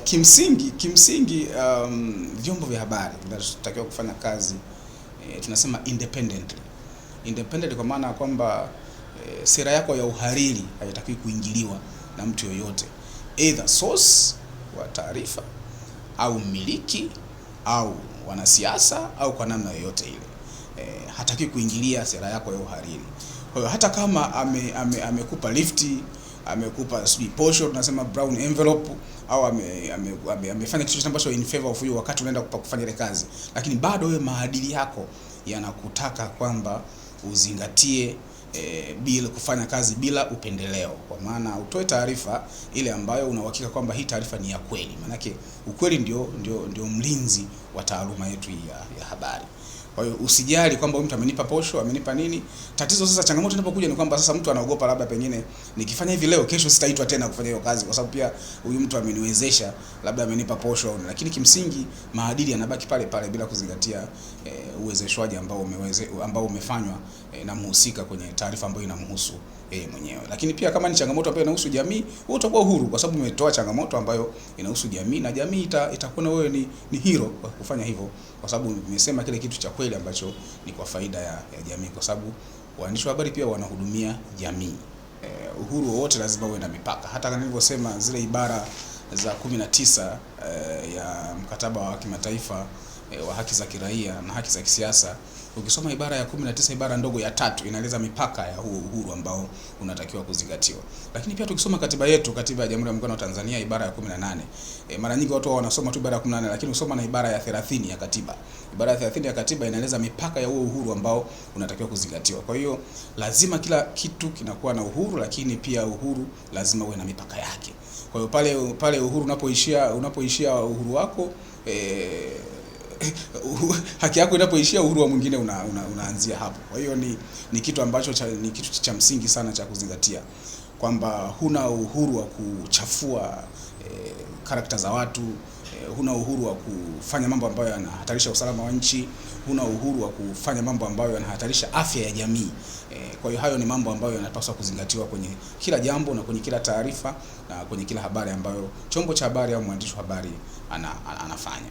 Kimsingi vyombo vya habari vinatakiwa kufanya kazi tunasema independent kwa maana kwamba sera yako ya uhariri haitakiwi kuingiliwa na mtu yoyote, either source wa taarifa au mmiliki au wanasiasa au kwa namna yoyote ile. Hataki kuingilia sera yako ya uhariri. Kwa hiyo hata kama amekupa lifti, amekupa posho tunasema brown envelope, au amefanya kitu ambacho in favor of you wakati unaenda kufanya ile kazi, lakini bado wewe maadili yako yanakutaka kwamba uzingatie bila kufanya kazi bila upendeleo, kwa maana utoe taarifa ile ambayo una uhakika kwamba hii taarifa ni ya kweli. Maana ukweli ndio mlinzi wa taaluma yetu ya habari. Kwa hiyo usijali kwamba mtu amenipa posho, amenipa nini. Tatizo sasa, changamoto inapokuja ni kwamba sasa mtu anaogopa labda pengine nikifanya hivi leo, kesho sitaitwa tena kufanya hiyo kazi, kwa sababu pia huyu mtu ameniwezesha, labda amenipa posho. Lakini kimsingi maadili yanabaki pale pale bila kuzingatia uwezeshwaji ambao umefanywa na mhusika kwenye taarifa ambayo inamhusu yeye mwenyewe. Lakini pia kama ni changamoto ambayo inahusu jamii, wewe utakuwa huru kwa sababu umetoa changamoto ambayo inahusu jamii, na jamii itakuwa wewe ni hero kwa kufanya hivyo, kwa sababu nimesema kile kitu cha kweli ambacho ni kwa faida ya jamii, kwa sababu waandishi wa habari pia wanahudumia jamii. Uhuru wowote lazima uwe na mipaka. Hata kama nilivyosema zile ibara za 19 ya mkataba wa kimataifa wa haki za kiraia na haki za kisiasa, ukisoma ibara ya 19 ibara ndogo ya 3 inaeleza mipaka ya huo uhuru ambao unatakiwa kuzingatiwa. Lakini pia tukisoma katiba yetu, katiba ya Jamhuri ya Muungano wa Tanzania ibara ya 18, mara nyingi watu wanasoma tu ibara ya 18, lakini usoma na ibara ya 30 ya katiba. Ibara ya 30 ya katiba inaeleza mipaka ya huo uhuru ambao unatakiwa kuzingatiwa. Kwa hiyo lazima kila kitu kinakuwa na uhuru, lakini pia uhuru lazima uwe na mipaka yake. Kwa hiyo pale uhuru unapoishia uhuru wako, haki yako inapoishia, uhuru wa mwingine unaanzia hapo. Kwa hiyo ni kitu ambacho ni kitu cha msingi sana cha kuzingatia, kwamba huna uhuru wa kuchafua karakta za watu, huna uhuru wa kufanya mambo ambayo yanahatarisha usalama wa nchi, huna uhuru wa kufanya mambo ambayo yanahatarisha afya ya jamii. Kwa hiyo hayo ni mambo ambayo yanapaswa kuzingatiwa kwenye kila jambo na kwenye kila taarifa na kwenye kila habari ambayo chombo cha habari au mwandishi wa habari anafanya.